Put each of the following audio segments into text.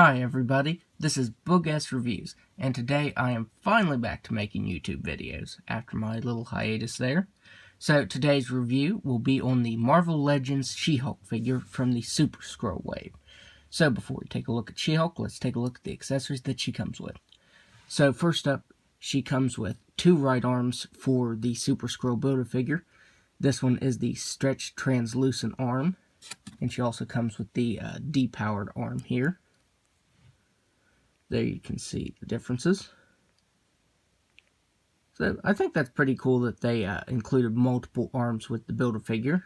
Hi everybody, this is Boog Reviews, and today I am finally back to making YouTube videos after my little hiatus there. So today's review will be on the Marvel Legends She-Hulk figure from the Super Skrull wave. So before we take a look at She-Hulk, let's take a look at the accessories that she comes with. So first up, she comes with two right arms for the Super Skrull Build-A-Figure. This one is the stretched translucent arm, and she also comes with the depowered arm here. There you can see the differences. So I think that's pretty cool that they included multiple arms with the Build-A-Figure.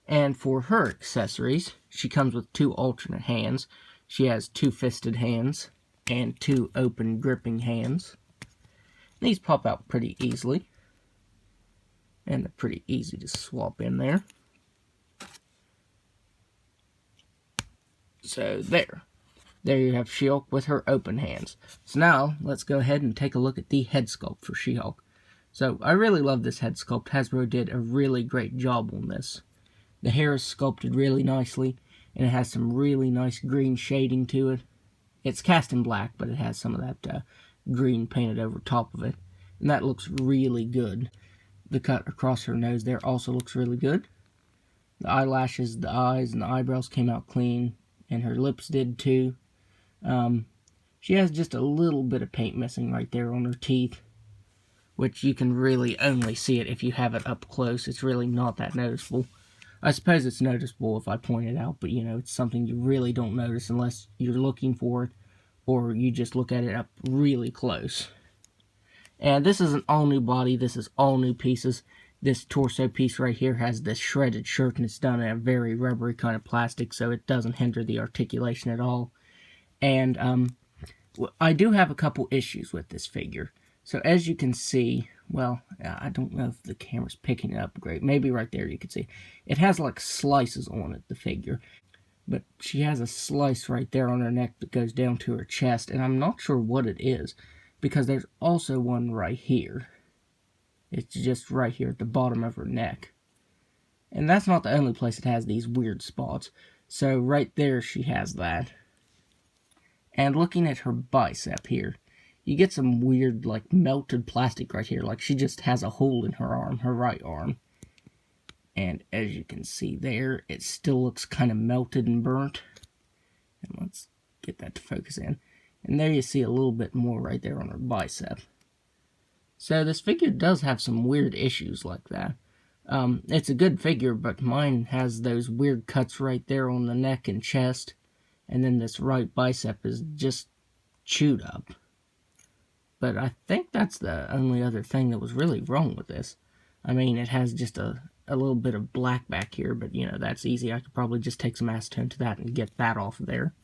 And for her accessories, she comes with two alternate hands. She has two fisted hands and two open gripping hands. These pop out pretty easily. And they're pretty easy to swap in there. So there you have She-Hulk with her open hands. So now, let's go ahead and take a look at the head sculpt for She-Hulk. So, I really love this head sculpt. Hasbro did a really great job on this. The hair is sculpted really nicely, and it has some really nice green shading to it. It's cast in black, but it has some of that green painted over top of it. And that looks really good. The cut across her nose there also looks really good. The eyelashes, the eyes, and the eyebrows came out clean, and her lips did too. She has just a little bit of paint missing right there on her teeth, which you can really only see it if you have it up close. It's really not that noticeable. I suppose it's noticeable if I point it out, but you know, it's something you really don't notice unless you're looking for it, or you just look at it up really close. And this is an all new body. This is all new pieces. This torso piece right here has this shredded shirt, and it's done in a very rubbery kind of plastic, so it doesn't hinder the articulation at all. And I do have a couple issues with this figure. So as you can see, well, I don't know if the camera's picking it up great. Maybe right there you can see. It has like slices on it, the figure. But she has a slice right there on her neck that goes down to her chest, and I'm not sure what it is, because there's also one right here. It's just right here at the bottom of her neck. And that's not the only place it has these weird spots. So right there she has that. And looking at her bicep here, you get some weird, like, melted plastic right here. Like, she just has a hole in her arm, her right arm. And as you can see there, it still looks kind of melted and burnt. And let's get that to focus in. And there you see a little bit more right there on her bicep. So this figure does have some weird issues like that. It's a good figure, but mine has those weird cuts right there on the neck and chest. And then this right bicep is just chewed up. But I think that's the only other thing that was really wrong with this. I mean, it has just a little bit of black back here, but you know, that's easy. I could probably just take some acetone to that and get that off of there.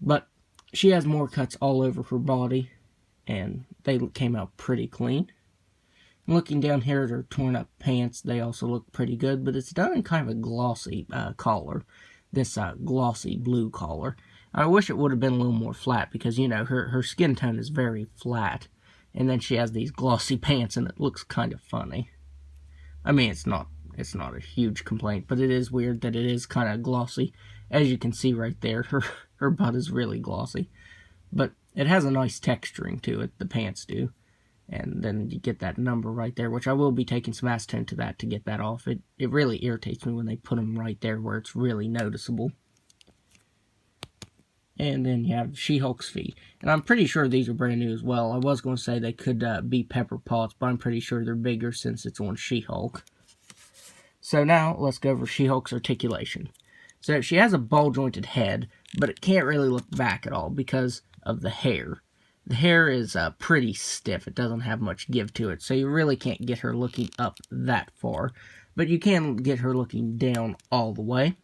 But she has more cuts all over her body, and they came out pretty clean. Looking down here at her torn up pants, they also look pretty good, but it's done in kind of a glossy collar. This glossy blue collar. I wish it would have been a little more flat, because, you know, her skin tone is very flat. And then she has these glossy pants, and it looks kind of funny. I mean, it's not a huge complaint, but it is weird that it is kind of glossy. As you can see right there, her butt is really glossy. But it has a nice texturing to it, the pants do. And then you get that number right there, which I will be taking some acetone to that to get that off. It really irritates me when they put them right there where it's really noticeable. And then you have She-Hulk's feet. And I'm pretty sure these are brand new as well. I was going to say they could be pepper pots, but I'm pretty sure they're bigger since it's on She-Hulk. So now, let's go over She-Hulk's articulation. So she has a ball-jointed head, but it can't really look back at all because of the hair. The hair is pretty stiff. It doesn't have much give to it, so you really can't get her looking up that far. But you can get her looking down all the way.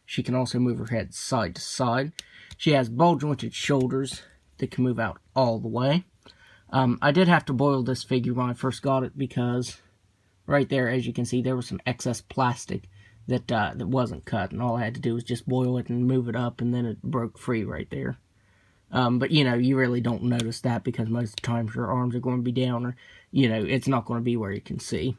She can also move her head side to side. She has ball-jointed shoulders that can move out all the way. I did have to boil this figure when I first got it, because right there, as you can see, there was some excess plastic that wasn't cut. And all I had to do was just boil it and move it up, and then it broke free right there. But, you know, you really don't notice that, because most of the time your arms are going to be down, or, you know, it's not going to be where you can see.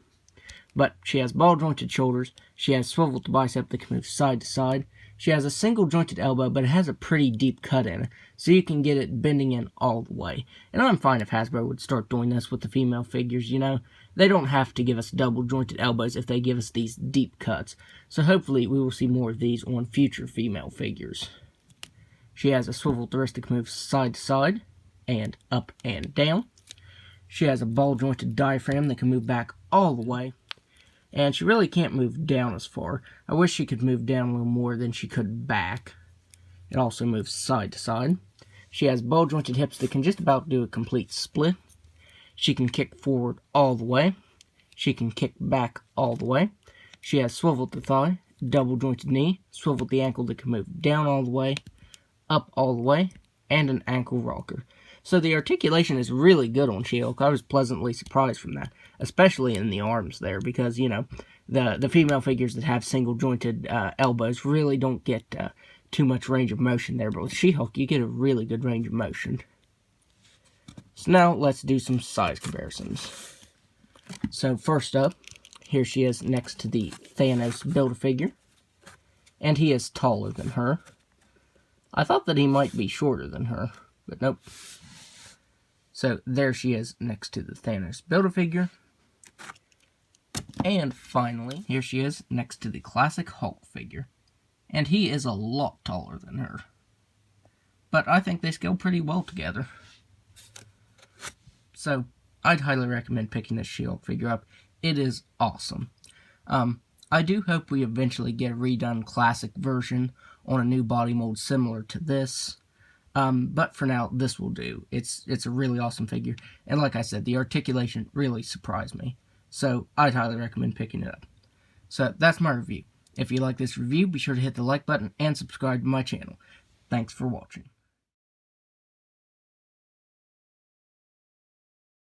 But she has ball-jointed shoulders. She has swiveled bicep that can move side to side. She has a single jointed elbow, but it has a pretty deep cut in it, so you can get it bending in all the way. And I'm fine if Hasbro would start doing this with the female figures, you know. They don't have to give us double jointed elbows if they give us these deep cuts. So hopefully we will see more of these on future female figures. She has a swivel thoracic that moves side to side, and up and down. She has a ball jointed diaphragm that can move back all the way. And she really can't move down as far. I wish she could move down a little more than she could back. It also moves side to side. She has ball-jointed hips that can just about do a complete split. She can kick forward all the way. She can kick back all the way. She has swiveled the thigh, double-jointed knee, swiveled the ankle that can move down all the way, up all the way, and an ankle rocker. So the articulation is really good on She-Hulk. I was pleasantly surprised from that, especially in the arms there, because, you know, the female figures that have single-jointed elbows really don't get too much range of motion there, but with She-Hulk, you get a really good range of motion. So now, let's do some size comparisons. So first up, here she is next to the Thanos Build-A-Figure, and he is taller than her. I thought that he might be shorter than her, but nope. So there she is next to the Thanos Build-A-Figure. And finally, here she is next to the classic Hulk figure. And he is a lot taller than her. But I think they scale pretty well together. So, I'd highly recommend picking this She-Hulk figure up. It is awesome. I do hope we eventually get a redone classic version on a new body mold similar to this. But for now, this will do. It's a really awesome figure. And like I said, the articulation really surprised me. So, I'd highly recommend picking it up. So, that's my review. If you like this review, be sure to hit the like button and subscribe to my channel. Thanks for watching.